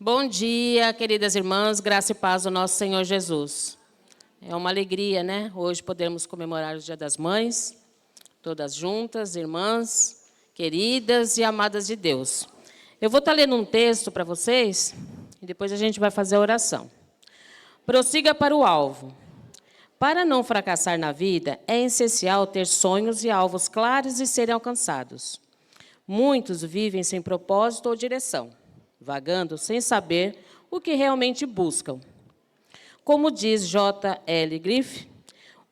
Bom dia, queridas irmãs, graça e paz do nosso Senhor Jesus. É uma alegria, né? Hoje podermos comemorar o Dia das Mães, todas juntas, irmãs, queridas e amadas de Deus. Eu vou estar lendo um texto para vocês e depois a gente vai fazer a oração. Prossiga para o alvo. Para não fracassar na vida, é essencial ter sonhos e alvos claros e serem alcançados. Muitos vivem sem propósito ou direção, vagando sem saber o que realmente buscam. Como diz J.L. Griff,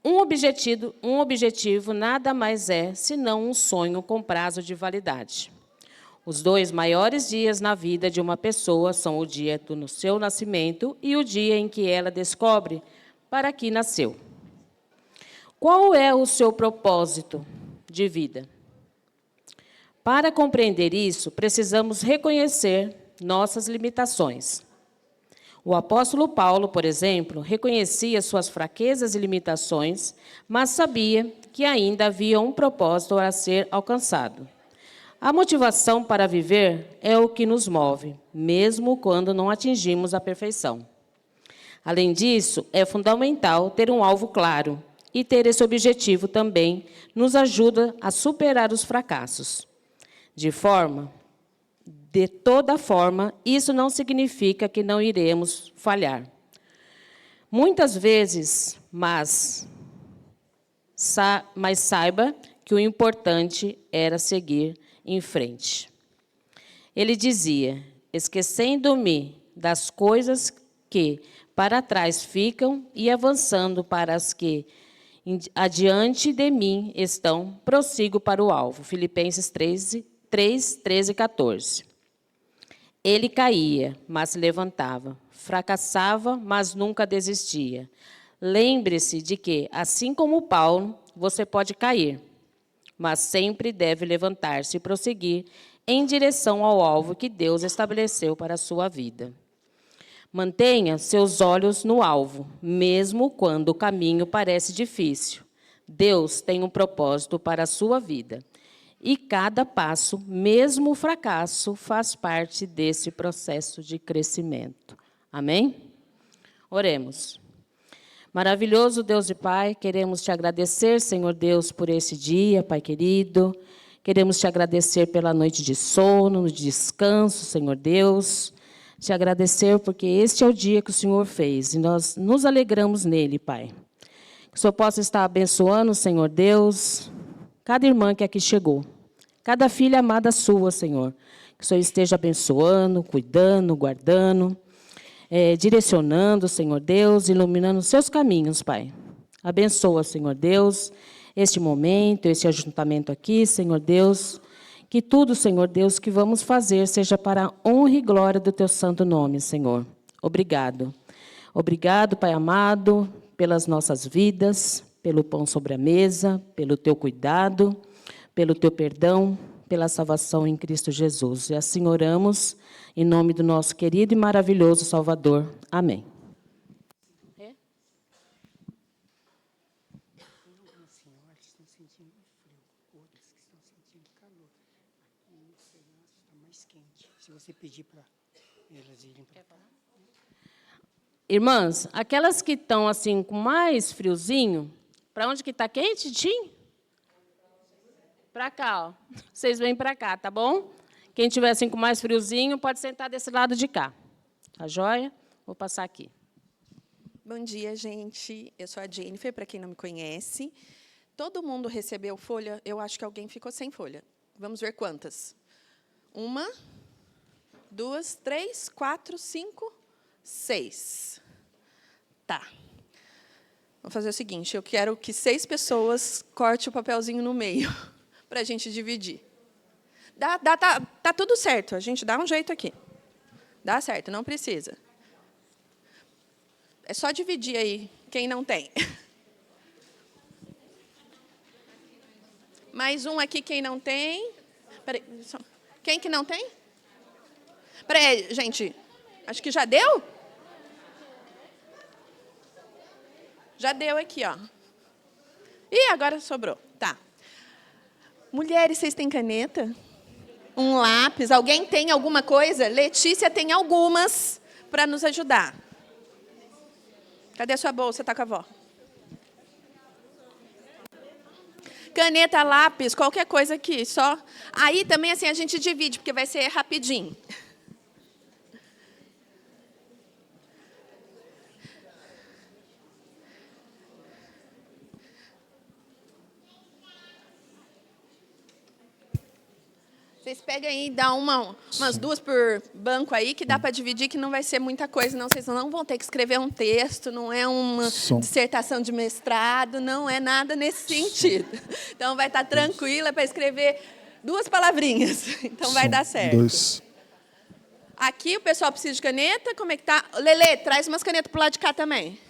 um objetivo nada mais é senão um sonho com prazo de validade. Os dois maiores dias na vida de uma pessoa são o dia do seu nascimento e o dia em que ela descobre para que nasceu. Qual é o seu propósito de vida? Para compreender isso, precisamos reconhecer nossas limitações. O apóstolo Paulo, por exemplo, reconhecia suas fraquezas e limitações, mas sabia que ainda havia um propósito a ser alcançado. A motivação para viver é o que nos move, mesmo quando não atingimos a perfeição. Além disso, é fundamental ter um alvo claro, e ter esse objetivo também nos ajuda a superar os fracassos. De toda forma, isso não significa que não iremos falhar. Muitas vezes, mas saiba que o importante era seguir em frente. Ele dizia, esquecendo-me das coisas que para trás ficam e avançando para as que adiante de mim estão, prossigo para o alvo. Filipenses 3, 13 e 14. Ele caía, mas se levantava. Fracassava, mas nunca desistia. Lembre-se de que, assim como Paulo, você pode cair, mas sempre deve levantar-se e prosseguir em direção ao alvo que Deus estabeleceu para a sua vida. Mantenha seus olhos no alvo, mesmo quando o caminho parece difícil. Deus tem um propósito para a sua vida. E cada passo, mesmo o fracasso, faz parte desse processo de crescimento. Amém? Oremos. Maravilhoso Deus e Pai, queremos te agradecer, Senhor Deus, por esse dia, Pai querido. Queremos te agradecer pela noite de sono, de descanso, Senhor Deus. Te agradecer porque este é o dia que o Senhor fez e nós nos alegramos nele, Pai. Que o Senhor possa estar abençoando, Senhor Deus, cada irmã que aqui chegou, cada filha amada sua, Senhor. Que o Senhor esteja abençoando, cuidando, guardando, direcionando, Senhor Deus, iluminando os seus caminhos, Pai. Abençoa, Senhor Deus, este momento, este ajuntamento aqui, Senhor Deus. Que tudo, Senhor Deus, que vamos fazer seja para a honra e glória do teu santo nome, Senhor. Obrigado. Obrigado, Pai amado, pelas nossas vidas, pelo pão sobre a mesa, pelo teu cuidado, pelo teu perdão, pela salvação em Cristo Jesus. E assim oramos, em nome do nosso querido e maravilhoso Salvador. Amém. Se você pedir para elas irem para cá. Irmãs, aquelas que estão assim com mais friozinho, para onde que está quente, Tim? Para cá, ó. Vocês vêm para cá, tá bom? Quem tiver assim com mais friozinho, pode sentar desse lado de cá. Tá joia? Vou passar aqui. Bom dia, gente. Eu sou a Jennifer, para quem não me conhece. Todo mundo recebeu folha? Eu acho que alguém ficou sem folha. Vamos ver quantas. 1, 2, 3, 4, 5, 6. Tá. Vamos fazer o seguinte, eu quero que 6 pessoas cortem o papelzinho no meio, para a gente dividir. Tá tudo certo, a gente dá um jeito aqui. Dá certo, não precisa. É só dividir aí, quem não tem. Mais um aqui, quem não tem. Peraí, quem que não tem? Peraí, gente, acho que já deu? Já deu aqui, ó. Ih, agora sobrou. Tá. Mulheres, vocês têm caneta? Um lápis. Alguém tem alguma coisa? Letícia tem algumas para nos ajudar. Cadê a sua bolsa? Está com a avó. Caneta, lápis, qualquer coisa aqui, só. Aí também assim a gente divide, porque vai ser rapidinho. Vocês pegam aí e dão umas duas por banco aí, que dá para dividir, que não vai ser muita coisa, não. Vocês não vão ter que escrever um texto, não é uma dissertação de mestrado, não é nada nesse sentido. Então, vai estar tranquila para escrever 2 palavrinhas. Então, vai dar certo. 2. Aqui, o pessoal precisa de caneta. Como é que tá? Lelê, traz umas canetas para o lado de cá também.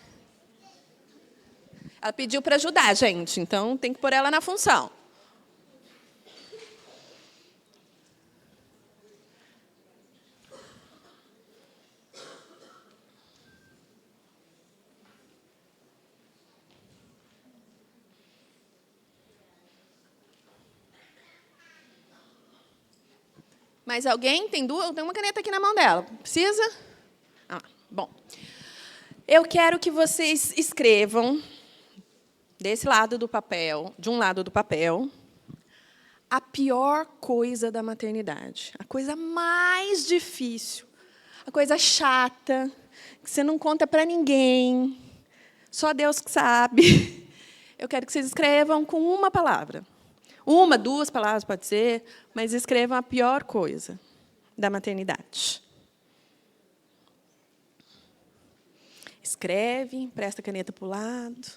Ela pediu para ajudar, gente. Então, tem que pôr ela na função. Mais alguém? Tem uma caneta aqui na mão dela. Precisa? Bom. Eu quero que vocês escrevam, desse lado do papel, de um lado do papel, a pior coisa da maternidade. A coisa mais difícil. A coisa chata, que você não conta para ninguém. Só Deus que sabe. Eu quero que vocês escrevam com uma palavra. 1, 2 palavras, pode ser, mas escrevam a pior coisa da maternidade. Escreve, empresta a caneta para o lado.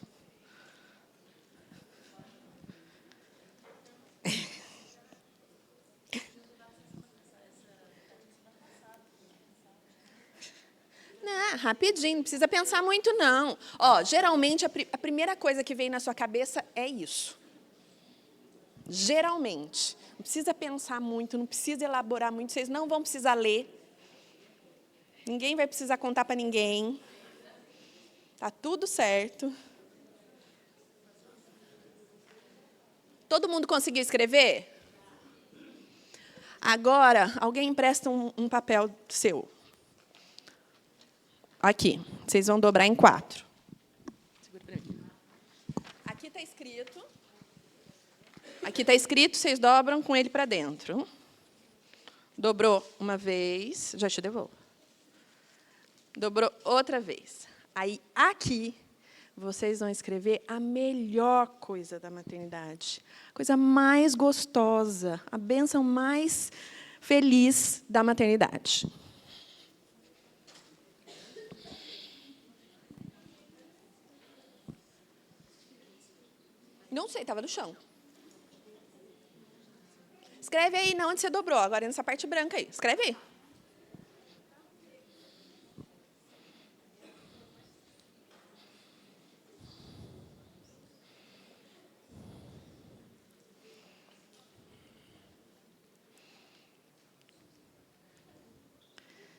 Não, rapidinho, não precisa pensar muito, não. Geralmente, a primeira coisa que vem na sua cabeça é isso. Geralmente. Não precisa pensar muito, não precisa elaborar muito, vocês não vão precisar ler. Ninguém vai precisar contar para ninguém. Está tudo certo. Todo mundo conseguiu escrever? Agora, alguém empresta um papel seu. Aqui. Vocês vão dobrar em 4. Aqui está escrito. Aqui está escrito, vocês dobram com ele para dentro. Dobrou uma vez, já te devolvo. Dobrou outra vez. Aí, aqui, vocês vão escrever a melhor coisa da maternidade. A coisa mais gostosa, a bênção mais feliz da maternidade. Não sei, estava no chão. Escreve aí, não onde você dobrou, agora nessa parte branca aí. Escreve aí.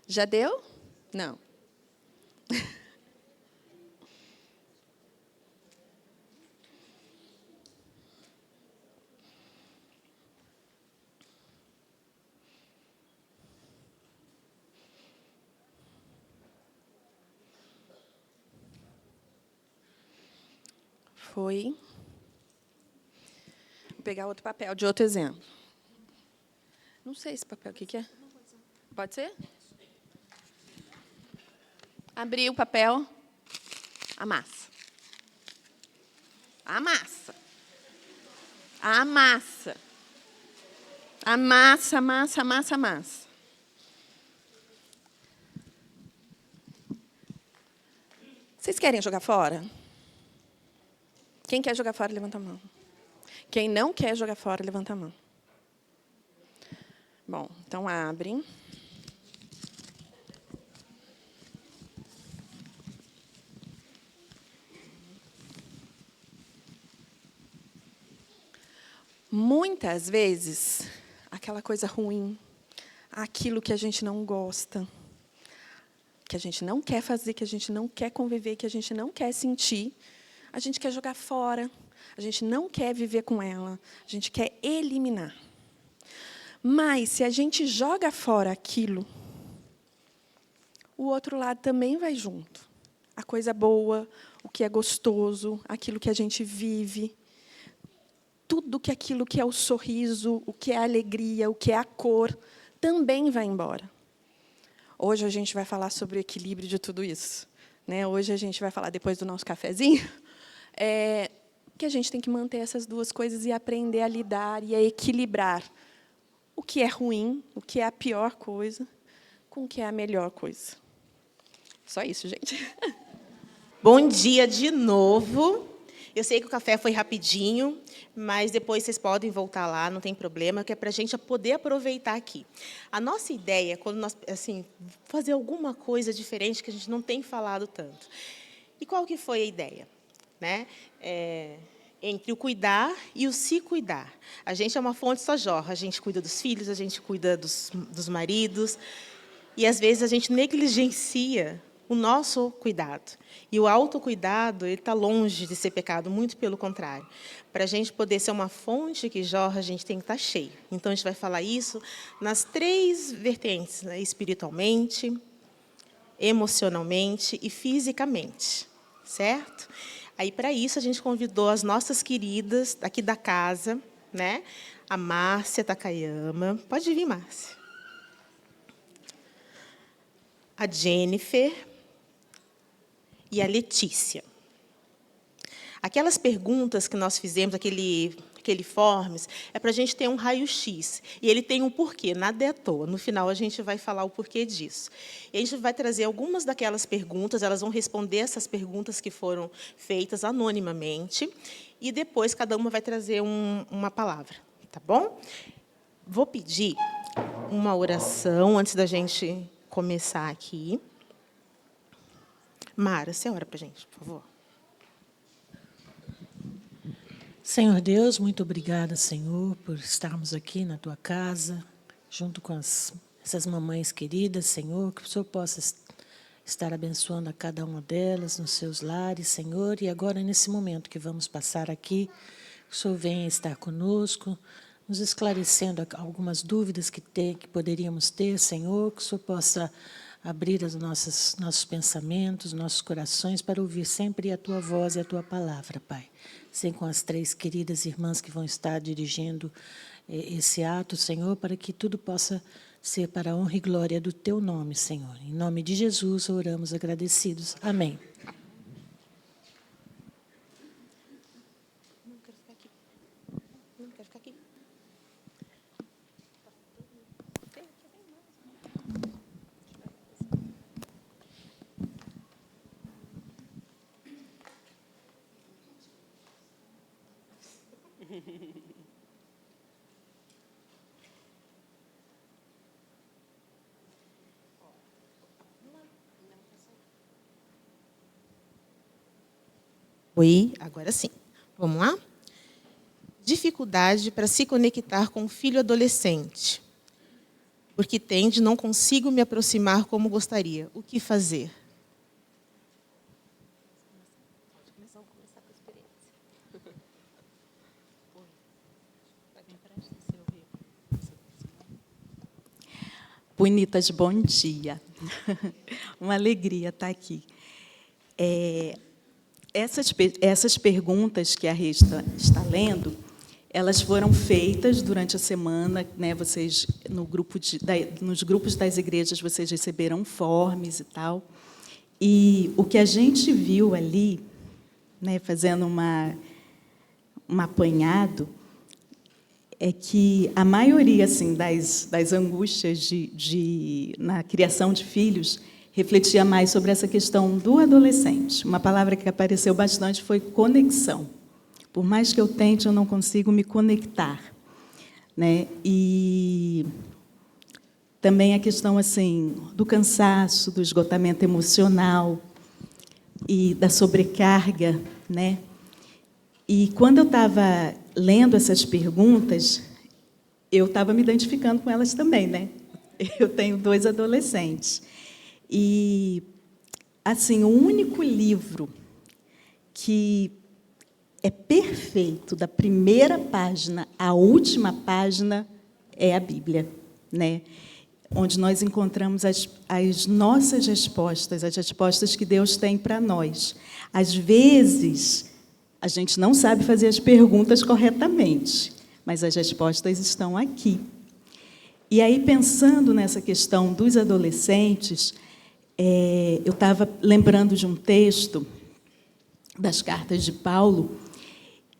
Já deu? Não. Foi. Vou pegar outro papel de outro exemplo. Não sei esse papel, o que é? Pode ser? Abrir o papel. Amassa. Amassa. Amassa. Amassa, amassa, amassa, amassa. Vocês querem jogar fora? Quem quer jogar fora, levanta a mão. Quem não quer jogar fora, levanta a mão. Bom, então abre. Muitas vezes, aquela coisa ruim, aquilo que a gente não gosta, que a gente não quer fazer, que a gente não quer conviver, que a gente não quer sentir, a gente quer jogar fora, a gente não quer viver com ela, a gente quer eliminar. Mas, se a gente joga fora aquilo, o outro lado também vai junto. A coisa boa, o que é gostoso, aquilo que a gente vive, tudo que aquilo que é o sorriso, o que é a alegria, o que é a cor, também vai embora. Hoje a gente vai falar sobre o equilíbrio de tudo isso, né? Hoje a gente vai falar, depois do nosso cafezinho, que a gente tem que manter essas duas coisas e aprender a lidar e a equilibrar o que é ruim, o que é a pior coisa, com o que é a melhor coisa. Só isso, gente. Bom dia de novo. Eu sei que o café foi rapidinho, mas depois vocês podem voltar lá, não tem problema, que é para a gente poder aproveitar aqui. A nossa ideia, quando nós fazer alguma coisa diferente que a gente não tem falado tanto. E qual que foi a ideia? Né? Entre o cuidar e o se cuidar. A gente é uma fonte só jorra, a gente cuida dos filhos, a gente cuida dos maridos, e, às vezes, a gente negligencia o nosso cuidado. E o autocuidado está longe de ser pecado, muito pelo contrário. Para a gente poder ser uma fonte que jorra, a gente tem que estar cheio. Então, a gente vai falar isso nas 3 vertentes, né? Espiritualmente, emocionalmente e fisicamente. Certo? Aí, para isso, a gente convidou as nossas queridas aqui da casa, né? A Márcia Takayama. Pode vir, Márcia. A Jennifer e a Letícia. Aquelas perguntas que nós fizemos, aquele forms, é para a gente ter um raio-x. E ele tem um porquê, nada é à toa. No final, a gente vai falar o porquê disso. E a gente vai trazer algumas daquelas perguntas, elas vão responder essas perguntas que foram feitas anonimamente, e depois cada uma vai trazer uma palavra. Tá bom? Vou pedir uma oração antes da gente começar aqui. Mara, você ora para a gente, por favor. Senhor Deus, muito obrigada, Senhor, por estarmos aqui na Tua casa, junto com essas mamães queridas, Senhor, que o Senhor possa estar abençoando a cada uma delas nos seus lares, Senhor, e agora, nesse momento que vamos passar aqui, que o Senhor venha estar conosco, nos esclarecendo algumas dúvidas que poderíamos ter, Senhor, que o Senhor possa abrir os nossos pensamentos, nossos corações, para ouvir sempre a Tua voz e a Tua palavra, Pai. Assim com as 3 queridas irmãs que vão estar dirigindo esse ato, Senhor, para que tudo possa ser para a honra e glória do Teu nome, Senhor. Em nome de Jesus, oramos agradecidos. Amém. Oi, agora sim. Vamos lá? Dificuldade para se conectar com o filho adolescente. Porque tende, não consigo me aproximar como gostaria. O que fazer? Bonitas, bom dia. Uma alegria estar aqui. Essas perguntas que a Rê está lendo, elas foram feitas durante a semana, né? Vocês, nos grupos das igrejas, vocês receberam forms e tal. E o que a gente viu ali, né, fazendo um apanhado, é que a maioria assim, das angústias na criação de filhos refletia mais sobre essa questão do adolescente. Uma palavra que apareceu bastante foi conexão. Por mais que eu tente, eu não consigo me conectar, né? E também a questão assim do cansaço, do esgotamento emocional e da sobrecarga, né? E quando eu estava lendo essas perguntas, eu estava me identificando com elas também, né? Eu tenho 2 adolescentes. E, assim, o único livro que é perfeito, da primeira página à última página, é a Bíblia, né? Onde nós encontramos as nossas respostas, as respostas que Deus tem para nós. Às vezes, a gente não sabe fazer as perguntas corretamente, mas as respostas estão aqui. E aí, pensando nessa questão dos adolescentes, eu estava lembrando de um texto das cartas de Paulo,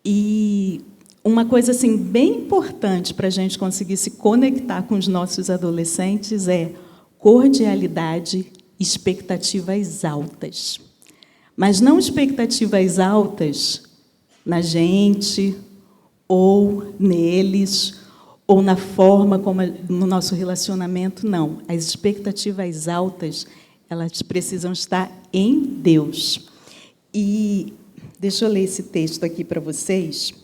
e uma coisa assim, bem importante para a gente conseguir se conectar com os nossos adolescentes é cordialidade, expectativas altas. Mas não expectativas altas na gente, ou neles, ou na forma como no nosso relacionamento, não. As expectativas altas, elas precisam estar em Deus. E deixa eu ler esse texto aqui para vocês.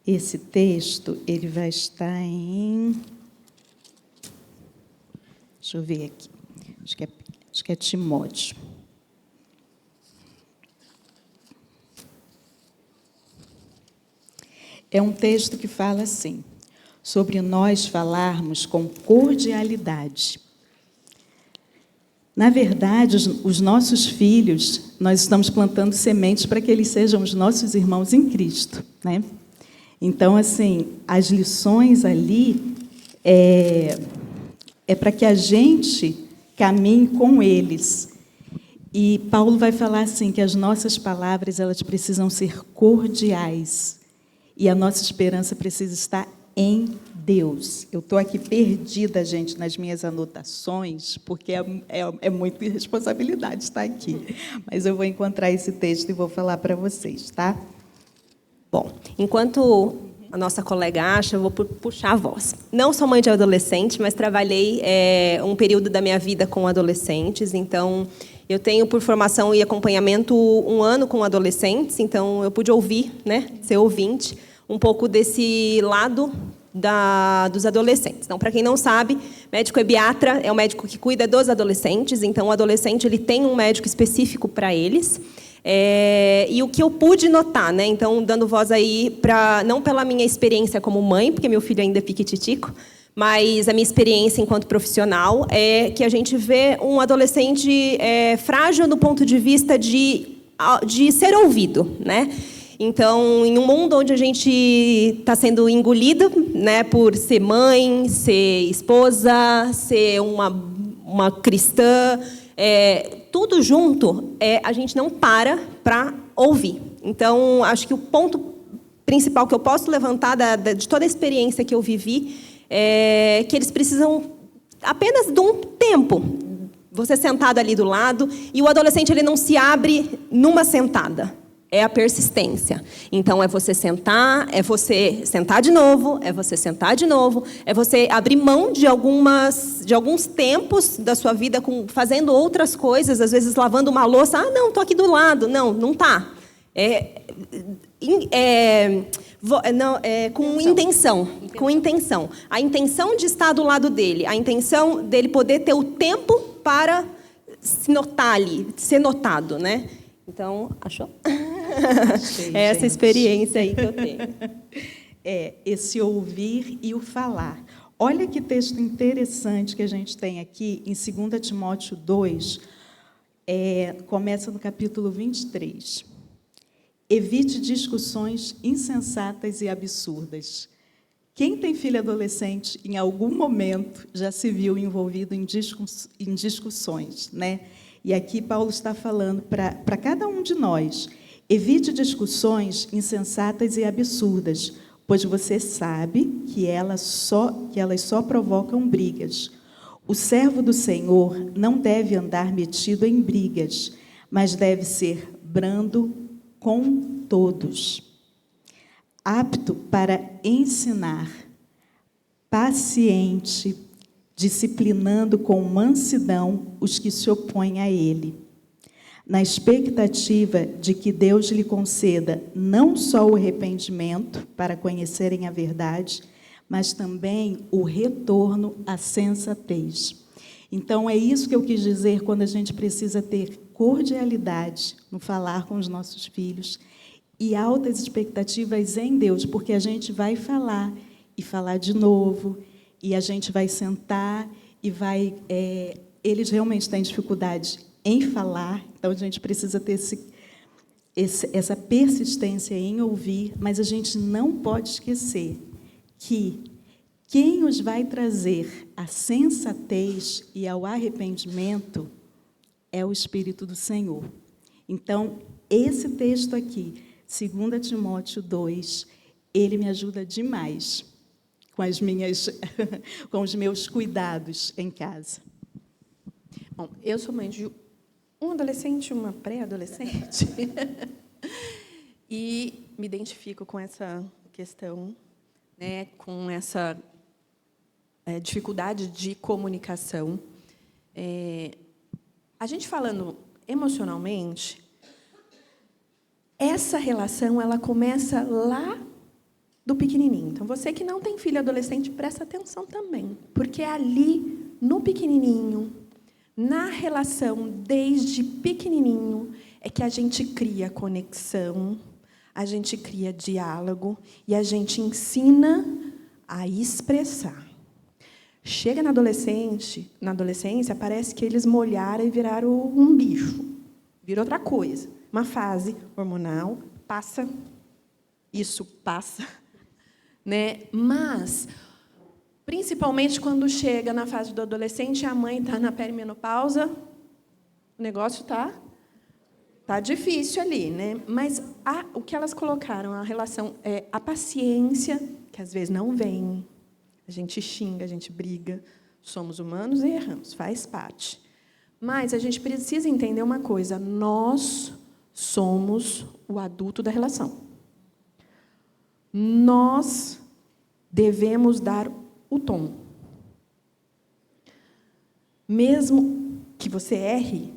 Esse texto, ele vai estar em... Deixa eu ver aqui. Acho que é Timóteo. É um texto que fala assim, sobre nós falarmos com cordialidade. Na verdade, os nossos filhos, nós estamos plantando sementes para que eles sejam os nossos irmãos em Cristo, né? Então, assim, as lições ali é para que a gente caminhe com eles. E Paulo vai falar assim, que as nossas palavras, elas precisam ser cordiais. E a nossa esperança precisa estar em Deus. Eu estou aqui perdida, gente, nas minhas anotações, porque é muita responsabilidade estar aqui. Mas eu vou encontrar esse texto e vou falar para vocês, tá? Bom, enquanto a nossa colega acha, eu vou puxar a voz. Não sou mãe de adolescente, mas trabalhei um período da minha vida com adolescentes, então eu tenho por formação e acompanhamento 1 ano com adolescentes, então eu pude ouvir, né, ser ouvinte, um pouco desse lado dos adolescentes. Então, para quem não sabe, médico ebiatra é o médico que cuida dos adolescentes, então o adolescente ele tem um médico específico para eles. E o que eu pude notar, né? Então, dando voz aí, não pela minha experiência como mãe, porque meu filho ainda é piquititico, mas a minha experiência enquanto profissional é que a gente vê um adolescente frágil do ponto de vista de ser ouvido, né? Então, em um mundo onde a gente está sendo engolido, né, por ser mãe, ser esposa, ser uma cristã, tudo junto, a gente não para ouvir. Então, acho que o ponto principal que eu posso levantar de toda a experiência que eu vivi é que eles precisam apenas de um tempo. Você sentado ali do lado, e o adolescente ele não se abre numa sentada. É a persistência. Então, é você sentar de novo, é você sentar de novo, é você abrir mão de alguns tempos da sua vida fazendo outras coisas, às vezes lavando uma louça. Ah, não, estou aqui do lado. Não, não está. Com intenção. Com intenção. A intenção de estar do lado dele, a intenção dele poder ter o tempo para se notar ali, ser notado, né? Então, achou? Achei, é essa gente. experiência aí que eu tenho. Esse ouvir e o falar. Olha que texto interessante que a gente tem aqui, em 2 Timóteo 2, começa no capítulo 23. Evite discussões insensatas e absurdas. Quem tem filho adolescente, em algum momento, já se viu envolvido em discussões, né? E aqui Paulo está falando para cada um de nós, evite discussões insensatas e absurdas, pois você sabe que elas só provocam brigas. O servo do Senhor não deve andar metido em brigas, mas deve ser brando com todos, apto para ensinar, paciente, disciplinando com mansidão os que se opõem a ele, na expectativa de que Deus lhe conceda não só o arrependimento para conhecerem a verdade, mas também o retorno à sensatez. Então, é isso que eu quis dizer quando a gente precisa ter cordialidade no falar com os nossos filhos e altas expectativas em Deus, porque a gente vai falar e falar de novo, e a gente vai sentar e vai... eles realmente têm dificuldade em falar, então a gente precisa ter essa persistência em ouvir, mas a gente não pode esquecer que quem os vai trazer à sensatez e ao arrependimento é o Espírito do Senhor. Então, esse texto aqui, 2 Timóteo 2, ele me ajuda demais com os meus cuidados em casa. Bom, eu sou mãe de um adolescente e uma pré-adolescente. E me identifico com essa questão, né, com essa dificuldade de comunicação. A gente falando emocionalmente, essa relação ela começa lá do pequenininho. Então, você que não tem filho adolescente, presta atenção também, porque ali, no pequenininho, na relação desde pequenininho, é que a gente cria conexão, a gente cria diálogo e a gente ensina a expressar. Chega na adolescência, parece que eles molharam e viraram um bicho, vira outra coisa. Uma fase hormonal, passa, isso passa, né? Mas, principalmente quando chega na fase do adolescente, a mãe está na perimenopausa, o negócio está difícil ali, né? Mas o que elas colocaram, a relação, a paciência, que às vezes não vem, a gente xinga, a gente briga, somos humanos e erramos, faz parte. Mas a gente precisa entender uma coisa, nós somos o adulto da relação. Nós devemos dar o tom. Mesmo que você erre,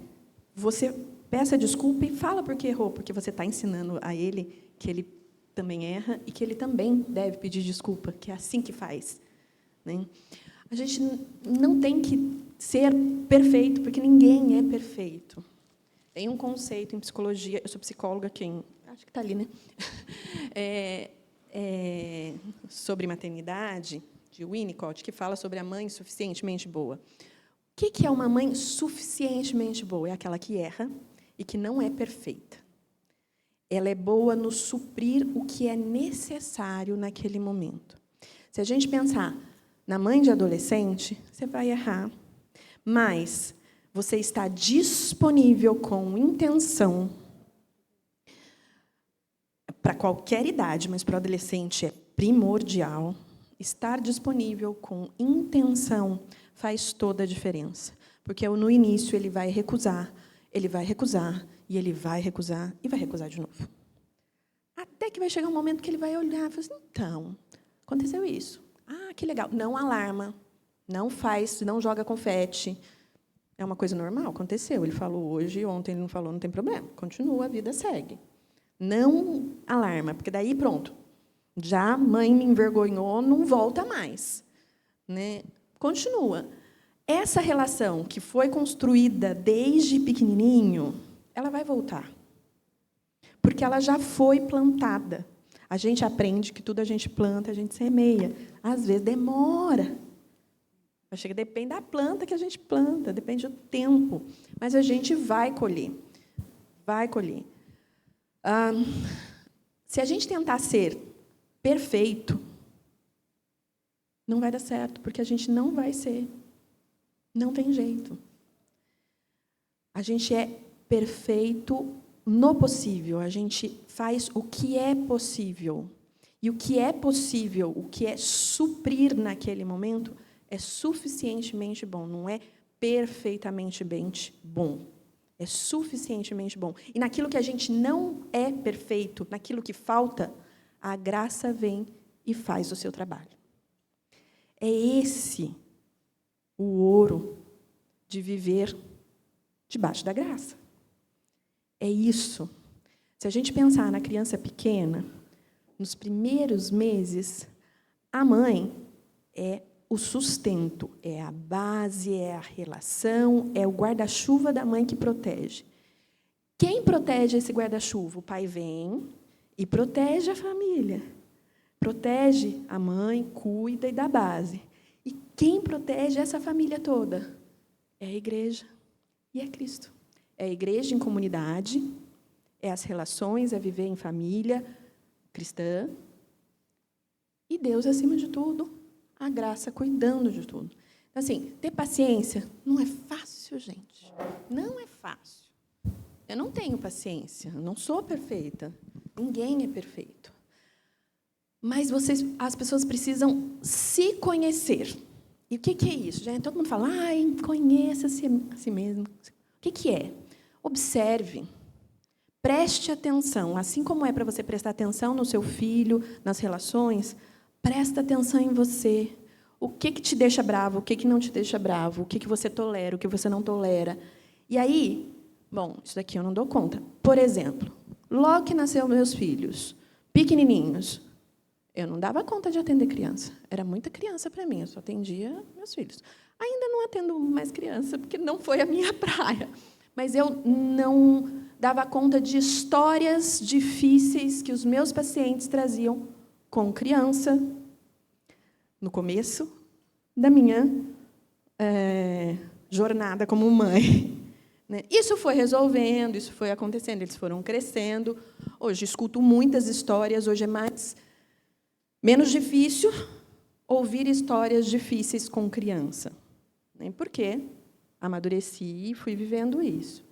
você peça desculpa e fala porque errou, porque você está ensinando a ele que ele também erra e que ele também deve pedir desculpa, que é assim que faz, né? A gente não tem que ser perfeito, porque ninguém é perfeito. Tem um conceito em psicologia, eu sou psicóloga, acho que está ali, né? Sobre maternidade, de Winnicott, que fala sobre a mãe suficientemente boa. O que é uma mãe suficientemente boa? É aquela que erra e que não é perfeita. Ela é boa no suprir o que é necessário naquele momento. Se a gente pensar na mãe de adolescente, você vai errar, mas você está disponível com intenção para qualquer idade, mas para o adolescente é primordial. Estar disponível com intenção faz toda a diferença, porque no início ele vai recusar, e ele vai recusar e vai recusar de novo. Até que vai chegar um momento que ele vai olhar e falar assim, então, aconteceu isso. Ah, que legal. Não alarma, não faz, não joga confete. É uma coisa normal, aconteceu. Ele falou hoje, ontem ele não falou, não tem problema. Continua, a vida segue. Não alarma, porque daí, pronto. Já a mãe me envergonhou, não volta mais, né? Continua. Essa relação que foi construída desde pequenininho, ela vai voltar. Porque ela já foi plantada. A gente aprende que tudo a gente planta, a gente semeia. Às vezes demora. Depende da planta que a gente planta, depende do tempo. Mas a gente vai colher. Vai colher. Se a gente tentar ser perfeito, não vai dar certo, porque a gente não vai ser. Não tem jeito. A gente é perfeito no possível. A gente faz o que é possível. E o que é possível, o que é suprir naquele momento, é suficientemente bom. Não é perfeitamente bom. É suficientemente bom. E naquilo que a gente não é perfeito, naquilo que falta, a graça vem e faz o seu trabalho. É esse o ouro de viver debaixo da graça. É isso. Se a gente pensar na criança pequena, nos primeiros meses, a mãe é o sustento, é a base, é a relação, é o guarda-chuva da mãe que protege. Quem protege esse guarda-chuva? O pai vem e protege a família. Protege a mãe, cuida e dá base. E quem protege essa família toda? É a igreja e é Cristo. É a igreja em comunidade, é as relações, é viver em família cristã. E Deus acima de tudo, a graça cuidando de tudo. Então, assim, ter paciência não é fácil, gente. Não é fácil. Eu não tenho paciência, eu não sou perfeita. Ninguém é perfeito. Mas as pessoas precisam se conhecer. E o que é isso? Já todo mundo fala, conheça a si mesmo. O que é? Observe. Preste atenção. Assim como é para você prestar atenção no seu filho, nas relações, presta atenção em você. O que te deixa bravo, o que não te deixa bravo, o que você tolera, o que você não tolera. E aí, bom, isso daqui eu não dou conta. Por exemplo, logo que nasceram meus filhos, pequenininhos, eu não dava conta de atender criança. Era muita criança para mim, eu só atendia meus filhos. Ainda não atendo mais criança, porque não foi a minha praia. Mas eu não dava conta de histórias difíceis que os meus pacientes traziam com criança, no começo da minha jornada como mãe. Isso foi resolvendo, isso foi acontecendo, eles foram crescendo. Hoje escuto muitas histórias, hoje é menos difícil ouvir histórias difíceis com criança. Porque amadureci e fui vivendo isso.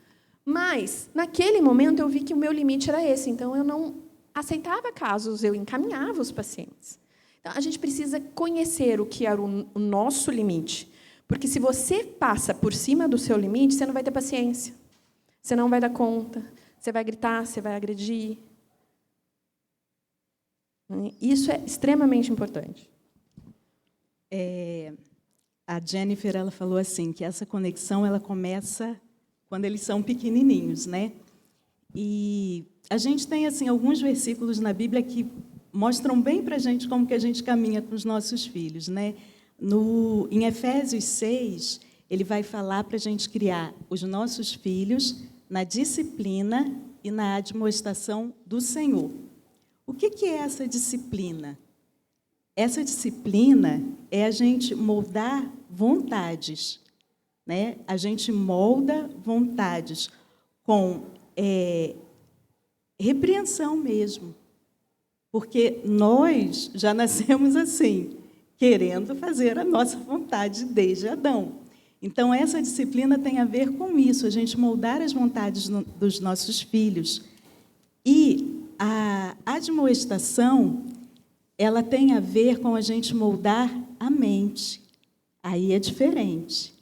Mas, naquele momento, eu vi que o meu limite era esse. Então, eu não aceitava casos, eu encaminhava os pacientes. Então, a gente precisa conhecer o que era o nosso limite. Porque, se você passa por cima do seu limite, você não vai ter paciência. Você não vai dar conta. Você vai gritar, você vai agredir. Isso é extremamente importante. A Jennifer, ela falou assim, que essa conexão ela começa quando eles são pequenininhos, né? E a gente tem assim alguns versículos na Bíblia que mostram bem para a gente como que a gente caminha com os nossos filhos, né? Em Efésios 6, ele vai falar para a gente criar os nossos filhos na disciplina e na admoestação do Senhor. O que é essa disciplina? Essa disciplina é a gente moldar vontades, né? A gente molda vontades com repreensão mesmo, porque nós já nascemos assim, querendo fazer a nossa vontade desde Adão. Então, essa disciplina tem a ver com isso, a gente moldar as vontades dos nossos filhos. E a admoestação, ela tem a ver com a gente moldar a mente. Aí é diferente.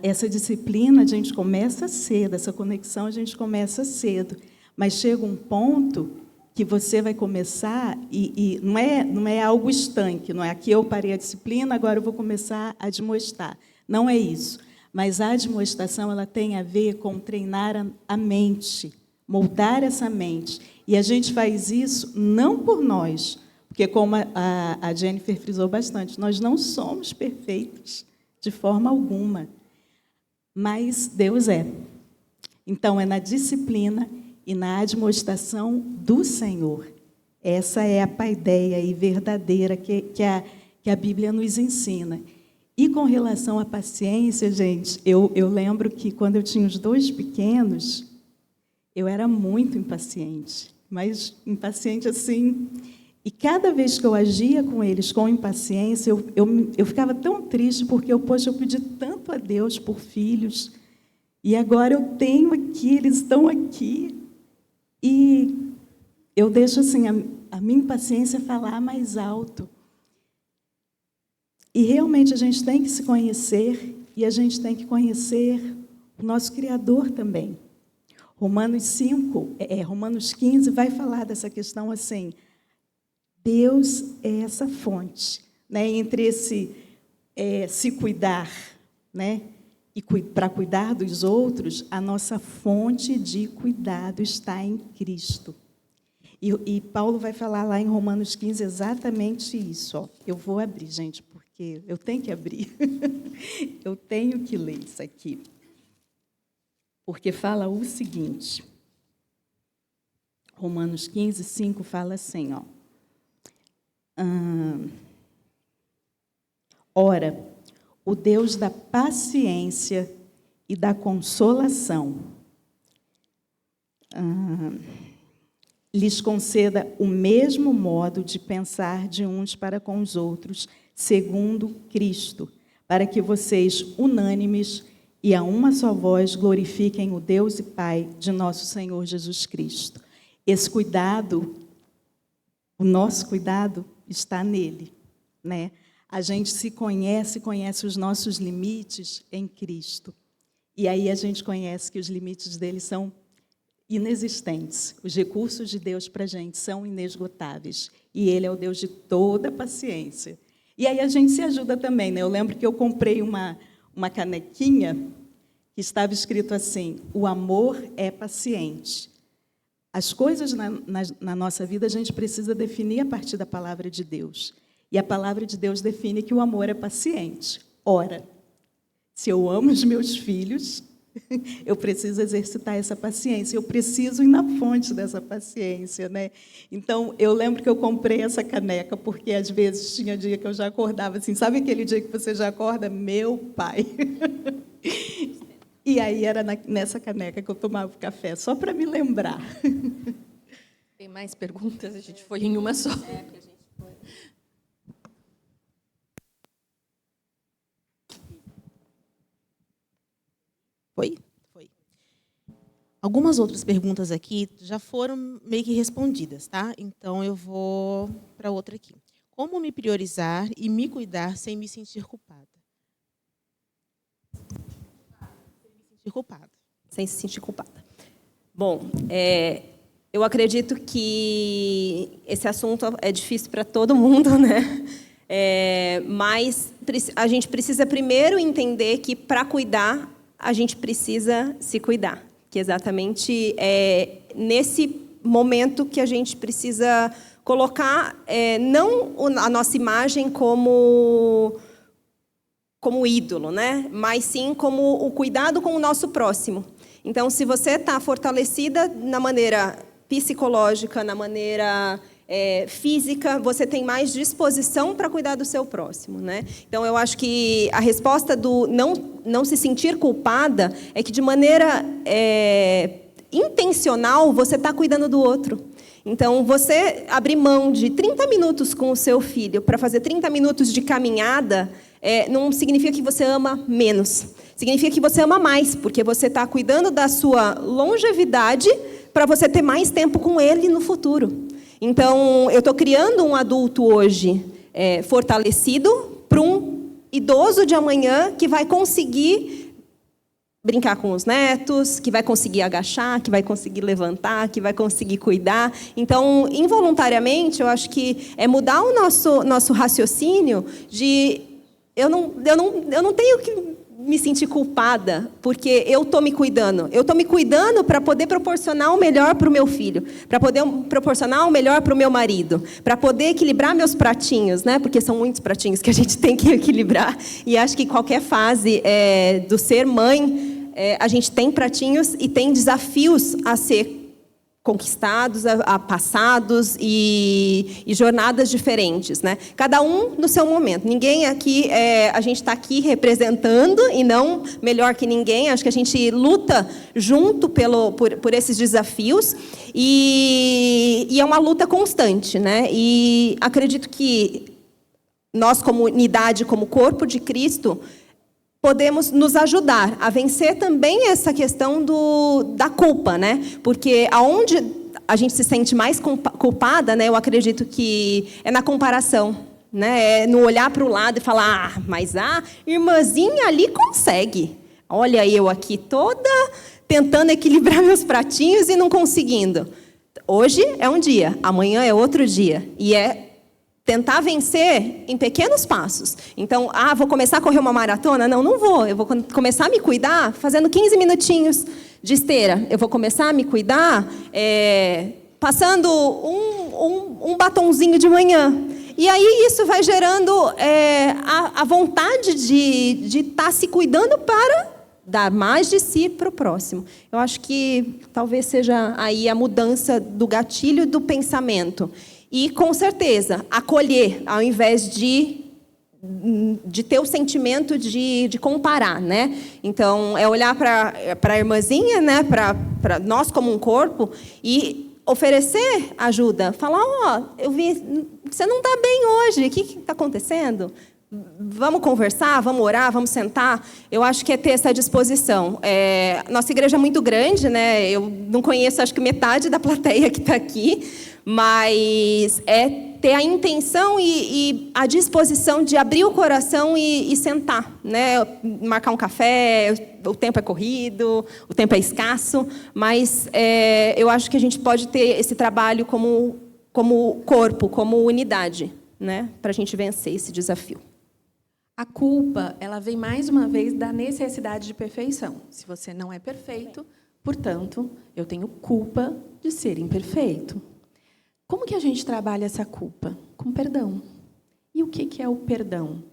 Essa disciplina a gente começa cedo, essa conexão a gente começa cedo, mas chega um ponto que você vai começar, e não é algo estanque, não é aqui eu parei a disciplina, agora eu vou começar a admoestar. Não é isso. Mas a admoestação ela tem a ver com treinar a mente, moldar essa mente. E a gente faz isso não por nós, porque, como a Jennifer frisou bastante, nós não somos perfeitos de forma alguma, mas Deus é. Então, é na disciplina e na admoestação do Senhor. Essa é a paideia e verdadeira que a Bíblia nos ensina. E com relação à paciência, gente, eu lembro que, quando eu tinha os 2 pequenos, eu era muito impaciente, mas impaciente assim. E cada vez que eu agia com eles com impaciência, eu ficava tão triste, porque eu pedi tanto a Deus por filhos, e agora eu tenho aqui, eles estão aqui, e eu deixo assim, a minha impaciência falar mais alto. E realmente a gente tem que se conhecer, e a gente tem que conhecer o nosso Criador também. Romanos 15 vai falar dessa questão assim, Deus é essa fonte, né, entre esse se cuidar, né, e para cuidar dos outros, a nossa fonte de cuidado está em Cristo. E Paulo vai falar lá em Romanos 15 exatamente isso. Ó. Eu vou abrir, gente, porque porque eu tenho que abrir. Eu tenho que ler isso aqui. Porque fala o seguinte. Romanos 15, 5 fala assim, ó. Ora, o Deus da paciência e da consolação lhes conceda o mesmo modo de pensar de uns para com os outros, segundo Cristo, para que vocês, unânimes e a uma só voz, glorifiquem o Deus e Pai de nosso Senhor Jesus Cristo. Esse cuidado, o nosso cuidado, está nele, né? A gente se conhece os nossos limites em Cristo. E aí a gente conhece que os limites dele são inexistentes. Os recursos de Deus para a gente são inesgotáveis. E ele é o Deus de toda paciência. E aí a gente se ajuda também, né? Eu lembro que eu comprei uma canequinha que estava escrito assim: o amor é paciente. As coisas na nossa vida a gente precisa definir a partir da palavra de Deus. E a palavra de Deus define que o amor é paciente. Ora, se eu amo os meus filhos, eu preciso exercitar essa paciência, eu preciso ir na fonte dessa paciência, né? Então, eu lembro que eu comprei essa caneca, porque às vezes tinha dia que eu já acordava assim, sabe aquele dia que você já acorda? Meu pai! E aí era nessa caneca que eu tomava café, só para me lembrar. Tem mais perguntas? A gente foi em uma só. Foi? Foi. Algumas outras perguntas aqui já foram meio que respondidas, tá? Então, eu vou para outra aqui. Como me priorizar e me cuidar sem me sentir culpada? Sem se sentir culpada. Bom, eu acredito que esse assunto é difícil para todo mundo, né? Mas a gente precisa primeiro entender que, para cuidar, a gente precisa se cuidar. Que exatamente é nesse momento que a gente precisa colocar não a nossa imagem como ídolo, né? Mas sim como o cuidado com o nosso próximo. Então, se você está fortalecida na maneira psicológica, na maneira física, você tem mais disposição para cuidar do seu próximo, né? Então, eu acho que a resposta do não se sentir culpada é que, de maneira intencional, você está cuidando do outro. Então, você abrir mão de 30 minutos com o seu filho para fazer 30 minutos de caminhada não significa que você ama menos. Significa que você ama mais, porque você está cuidando da sua longevidade para você ter mais tempo com ele no futuro. Então, eu estou criando um adulto hoje fortalecido para um idoso de amanhã que vai conseguir brincar com os netos, que vai conseguir agachar, que vai conseguir levantar, que vai conseguir cuidar. Então, involuntariamente, eu acho que é mudar o nosso raciocínio de eu não tenho que me sentir culpada porque eu estou me cuidando. Eu estou me cuidando para poder proporcionar o melhor para o meu filho, para poder proporcionar o melhor para o meu marido, para poder equilibrar meus pratinhos, né? Porque são muitos pratinhos que a gente tem que equilibrar. E acho que em qualquer fase do ser mãe, a gente tem pratinhos e tem desafios a ser conquistados, a passados e jornadas diferentes, né? Cada um no seu momento. Ninguém aqui, a gente está aqui representando e não melhor que ninguém. Acho que a gente luta junto por esses desafios e é uma luta constante, né? E acredito que nós, como unidade, como corpo de Cristo, podemos nos ajudar a vencer também essa questão da culpa, né? Porque aonde a gente se sente mais culpada, né? Eu acredito que é na comparação, né? É no olhar para o lado e falar, mas a irmãzinha ali consegue. Olha eu aqui toda tentando equilibrar meus pratinhos e não conseguindo. Hoje é um dia, amanhã é outro dia. E tentar vencer em pequenos passos. Então, vou começar a correr uma maratona? Não vou. Eu vou começar a me cuidar fazendo 15 minutinhos de esteira. Eu vou começar a me cuidar passando um batonzinho de manhã. E aí isso vai gerando a vontade de estar se cuidando para dar mais de si para o próximo. Eu acho que talvez seja aí a mudança do gatilho do pensamento. E, com certeza, acolher, ao invés de ter o sentimento de comparar, né? Então, é olhar para a irmãzinha, né? Para nós como um corpo e oferecer ajuda. Falar, eu vi, você não está bem hoje, o que está acontecendo? Vamos conversar, vamos orar, vamos sentar. Eu acho que é ter essa disposição. Nossa igreja é muito grande, né? Eu não conheço, acho que metade da plateia que está aqui, mas é ter a intenção e a disposição de abrir o coração e sentar, né? Marcar um café, o tempo é corrido, o tempo é escasso, mas eu acho que a gente pode ter esse trabalho como corpo, como unidade, né? Para a gente vencer esse desafio. A culpa, ela vem mais uma vez da necessidade de perfeição. Se você não é perfeito, portanto, eu tenho culpa de ser imperfeito. Como que a gente trabalha essa culpa? Com perdão. E o que é o perdão?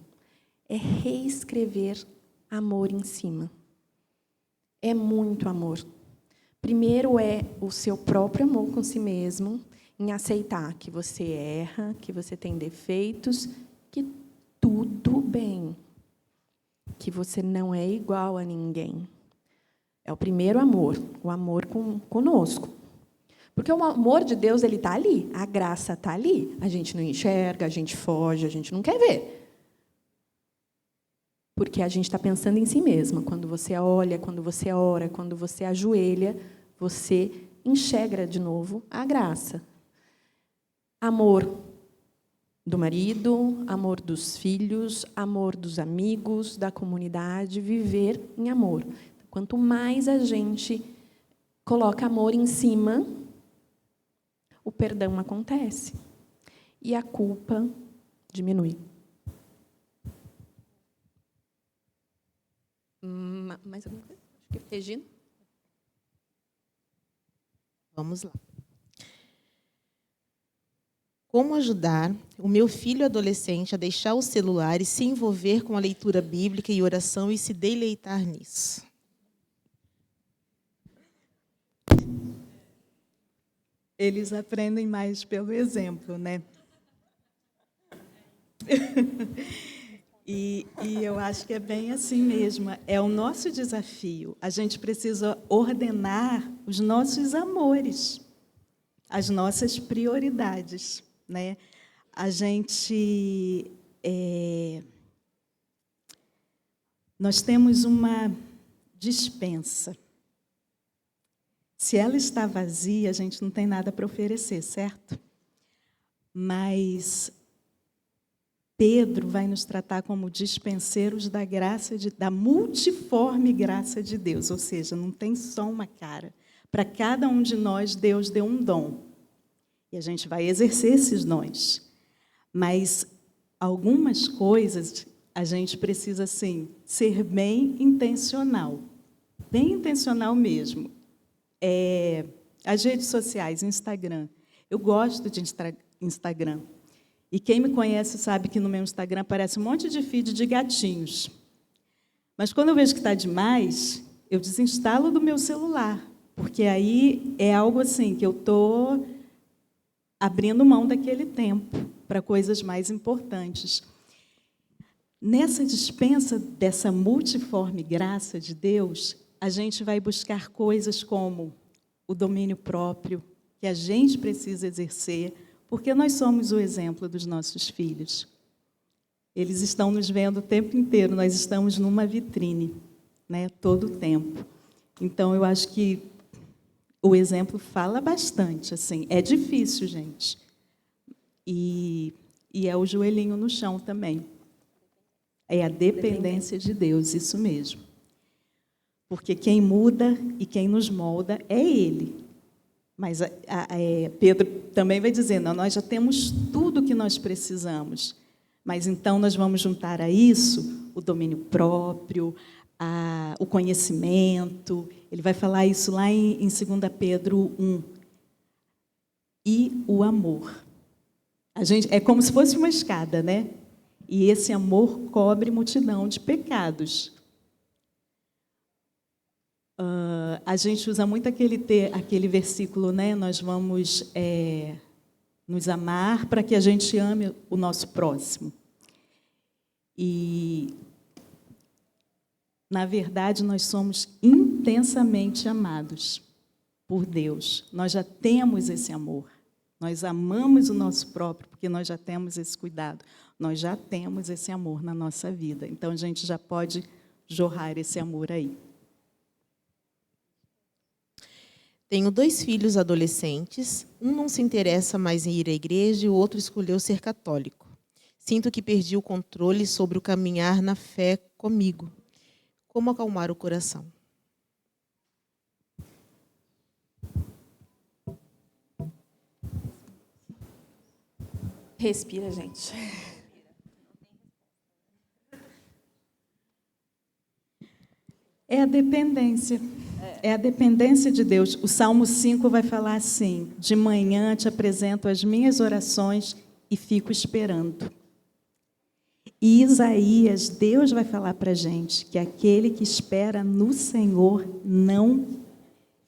É reescrever amor em cima. É muito amor. Primeiro é o seu próprio amor com si mesmo, em aceitar que você erra, que você tem defeitos, que tudo bem, que você não é igual a ninguém. É o primeiro amor, o amor conosco. Porque o amor de Deus ele está ali, a graça está ali. A gente não enxerga, a gente foge, a gente não quer ver. Porque a gente está pensando em si mesma. Quando você olha, quando você ora, quando você ajoelha, você enxerga de novo a graça. Amor do marido, amor dos filhos, amor dos amigos, da comunidade, viver em amor. Quanto mais a gente coloca amor em cima, o perdão acontece e a culpa diminui. Mais alguma coisa? Acho que Regina. Vamos lá. Como ajudar o meu filho adolescente a deixar o celular e se envolver com a leitura bíblica e oração e se deleitar nisso? Eles aprendem mais pelo exemplo, né? E eu acho que é bem assim mesmo. É o nosso desafio. A gente precisa ordenar os nossos amores, as nossas prioridades, né? A gente... nós temos uma despensa. Se ela está vazia, a gente não tem nada para oferecer, certo? Mas Pedro vai nos tratar como dispenseiros da graça, da multiforme graça de Deus, ou seja, não tem só uma cara. Para cada um de nós, Deus deu um dom. E a gente vai exercer esses dons. Mas algumas coisas a gente precisa, assim, ser bem intencional. Bem intencional mesmo. As redes sociais, Instagram. Eu gosto de Instagram. E quem me conhece sabe que no meu Instagram aparece um monte de feed de gatinhos. Mas quando eu vejo que está demais, eu desinstalo do meu celular. Porque aí é algo assim que eu estou abrindo mão daquele tempo para coisas mais importantes. Nessa dispensa dessa multiforme graça de Deus, a gente vai buscar coisas como o domínio próprio, que a gente precisa exercer, porque nós somos o exemplo dos nossos filhos. Eles estão nos vendo o tempo inteiro, nós estamos numa vitrine, né, todo o tempo. Então, eu acho que o exemplo fala bastante. Assim, é difícil, gente. E é o joelhinho no chão também. É a dependência de Deus, isso mesmo. Porque quem muda e quem nos molda é Ele. Mas Pedro também vai dizer, não, nós já temos tudo o que nós precisamos. Mas então nós vamos juntar a isso o domínio próprio, o conhecimento. Ele vai falar isso lá em 2 Pedro 1. E o amor. é como se fosse uma escada, né? E esse amor cobre multidão de pecados. A gente usa muito aquele versículo, né? Nós vamos nos amar para que a gente ame o nosso próximo. E, na verdade, nós somos intensamente amados por Deus. Nós já temos esse amor. Nós amamos o nosso próprio, porque nós já temos esse cuidado. Nós já temos esse amor na nossa vida. Então, a gente já pode jorrar esse amor aí. Tenho 2 filhos adolescentes. Um não se interessa mais em ir à igreja e o outro escolheu ser católico. Sinto que perdi o controle sobre o caminhar na fé comigo. Como acalmar o coração? Respira, gente. É a dependência. É a dependência de Deus. O Salmo 5 vai falar assim: de manhã te apresento as minhas orações e fico esperando. E Isaías, Deus vai falar para a gente que aquele que espera no Senhor não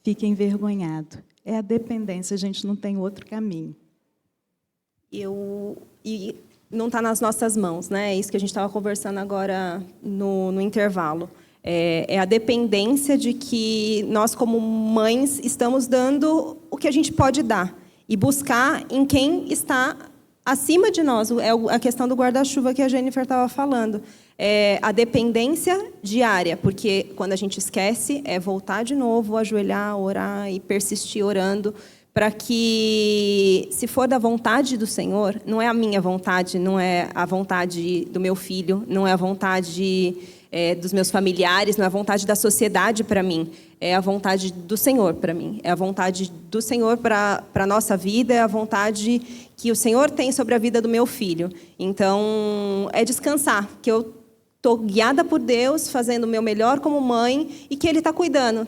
fica envergonhado. É a dependência, a gente não tem outro caminho. E não está nas nossas mãos, né? É isso que a gente estava conversando agora no intervalo. É a dependência de que nós, como mães, estamos dando o que a gente pode dar e buscar em quem está acima de nós. É a questão do guarda-chuva que a Jennifer estava falando. É a dependência diária, porque quando a gente esquece, é voltar de novo, ajoelhar, orar e persistir orando, para que, se for da vontade do Senhor, não é a minha vontade, não é a vontade do meu filho, não é a vontade dos meus familiares, não é a vontade da sociedade para mim, é a vontade do Senhor para mim, é a vontade do Senhor para a nossa vida, é a vontade que o Senhor tem sobre a vida do meu filho. Então, é descansar, que eu estou guiada por Deus, fazendo o meu melhor como mãe, e que Ele está cuidando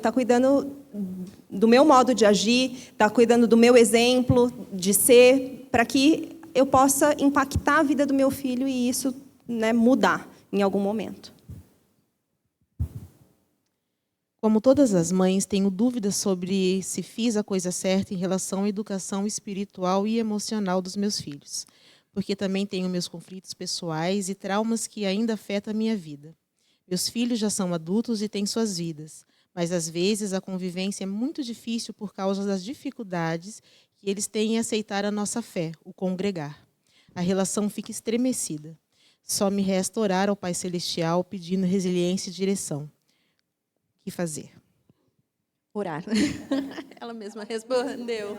do meu modo de agir, está cuidando do meu exemplo de ser, para que eu possa impactar a vida do meu filho e isso, né, mudar em algum momento. Como todas as mães, tenho dúvidas sobre se fiz a coisa certa em relação à educação espiritual e emocional dos meus filhos, porque também tenho meus conflitos pessoais e traumas que ainda afetam a minha vida. Meus filhos já são adultos e têm suas vidas, mas às vezes a convivência é muito difícil por causa das dificuldades que eles têm em aceitar a nossa fé, o congregar. A relação fica estremecida. Só me resta orar ao Pai Celestial pedindo resiliência e direção. O que fazer? Orar. Ela mesma respondeu.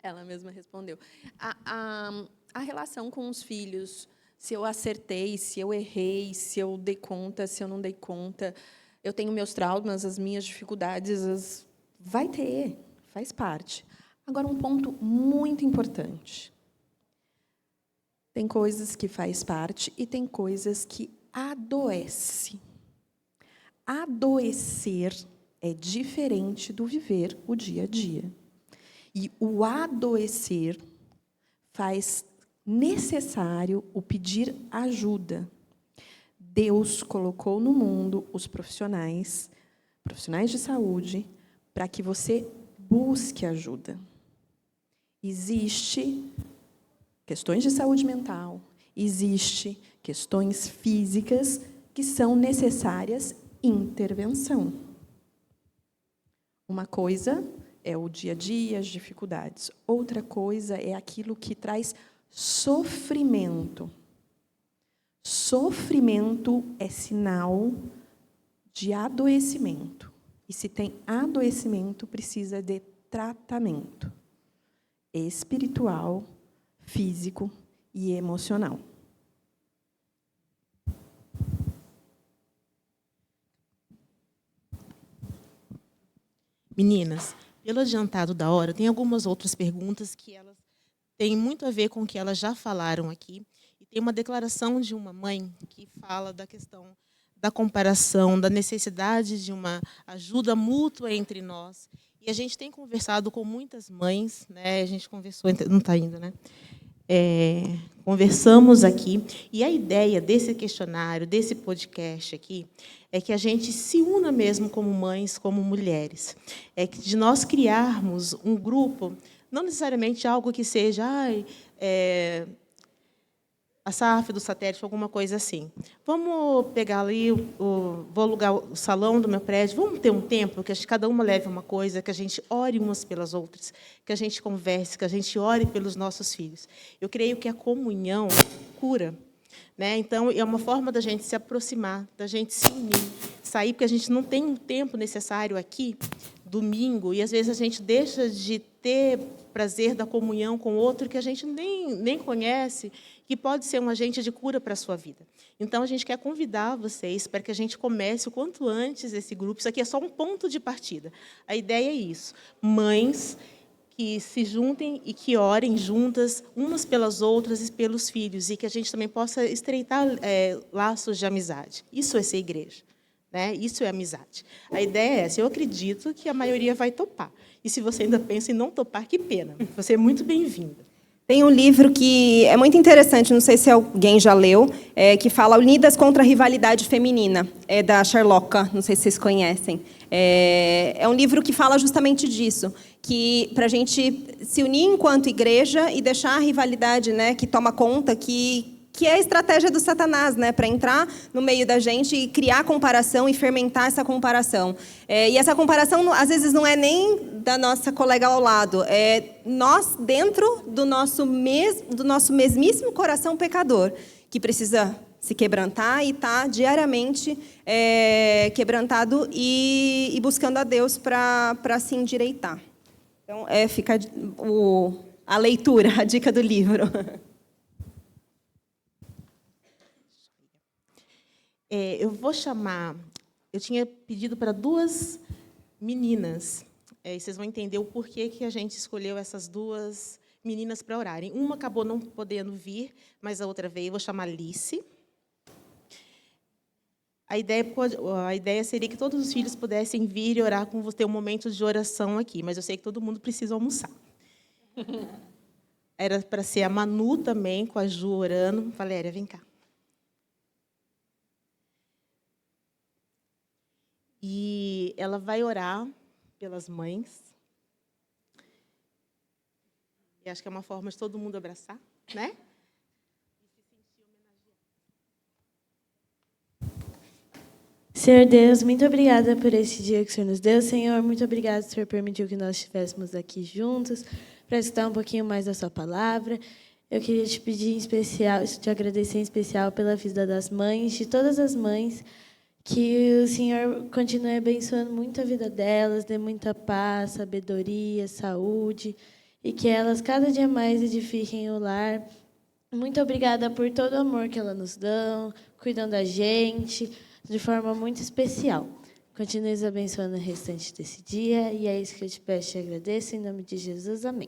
Ela mesma respondeu. A relação com os filhos, se eu acertei, se eu errei, se eu dei conta, se eu não dei conta, eu tenho meus traumas, as minhas dificuldades, vai ter, faz parte. Agora, um ponto muito importante. Tem coisas que faz parte e tem coisas que adoece. Adoecer é diferente do viver o dia a dia. E o adoecer faz necessário o pedir ajuda. Deus colocou no mundo os profissionais de saúde, para que você busque ajuda. Existe questões de saúde mental, existe questões físicas que são necessárias intervenção. Uma coisa é o dia a dia, as dificuldades. Outra coisa é aquilo que traz sofrimento. Sofrimento é sinal de adoecimento. E se tem adoecimento, precisa de tratamento espiritual, físico e emocional. Meninas, pelo adiantado da hora, tem algumas outras perguntas que elas têm muito a ver com o que elas já falaram aqui. E tem uma declaração de uma mãe que fala da questão da comparação, da necessidade de uma ajuda mútua entre nós. E a gente tem conversado com muitas mães, né? A gente conversou, não está indo, né? conversamos aqui, e a ideia desse questionário, desse podcast aqui, é que a gente se una mesmo como mães, como mulheres. É que de nós criarmos um grupo, não necessariamente algo que seja a SAF do satélite, alguma coisa assim. Vamos pegar ali, vou alugar o salão do meu prédio, vamos ter um tempo que cada uma leve uma coisa, que a gente ore umas pelas outras, que a gente converse, que a gente ore pelos nossos filhos. Eu creio que a comunhão cura. Né? Então, é uma forma da gente se aproximar, da gente se unir, sair, porque a gente não tem um tempo necessário aqui, domingo, e às vezes a gente deixa de ter prazer da comunhão com outro que a gente nem conhece, que pode ser um agente de cura para a sua vida. Então, a gente quer convidar vocês para que a gente comece o quanto antes esse grupo. Isso aqui é só um ponto de partida. A ideia é isso. Mães que se juntem e que orem juntas, umas pelas outras e pelos filhos, e que a gente também possa estreitar laços de amizade. Isso é ser igreja. Né? Isso é amizade. A ideia é essa. Eu acredito que a maioria vai topar. E se você ainda pensa em não topar, que pena. Você é muito bem-vinda. Tem um livro que é muito interessante, não sei se alguém já leu, que fala Unidas contra a Rivalidade Feminina, é da Charlotte, não sei se vocês conhecem. É um livro que fala justamente disso, que para a gente se unir enquanto igreja e deixar a rivalidade, né, que toma conta, que é a estratégia do Satanás, né, para entrar no meio da gente e criar comparação e fermentar essa comparação. E essa comparação, às vezes, não é nem da nossa colega ao lado, é nós dentro do nosso mesmíssimo coração pecador, que precisa se quebrantar e estar diariamente quebrantado e buscando a Deus para se endireitar. Então, fica a leitura, a dica do livro. Eu vou chamar... Eu tinha pedido para 2 meninas, e vocês vão entender o porquê que a gente escolheu essas 2 meninas para orarem. Uma acabou não podendo vir, mas a outra veio. Eu vou chamar Alice. A ideia seria que todos os filhos pudessem vir e orar com você, um momento de oração aqui, mas eu sei que todo mundo precisa almoçar. Era para ser a Manu também, com a Ju orando. Valéria, vem cá. E ela vai orar pelas mães. E acho que é uma forma de todo mundo abraçar, né? Senhor Deus, muito obrigada por esse dia que o Senhor nos deu. Senhor, muito obrigada por o Senhor permitiu que nós estivéssemos aqui juntos para escutar um pouquinho mais da sua palavra. Eu queria te pedir em especial, te agradecer em especial pela vida das mães, de todas as mães, que o Senhor continue abençoando muito a vida delas, dê muita paz, sabedoria, saúde, e que elas cada dia mais edifiquem o lar. Muito obrigada por todo o amor que elas nos dão, cuidando da gente, de forma muito especial. Continue abençoando o restante desse dia, e é isso que eu te peço e te agradeço, em nome de Jesus. Amém.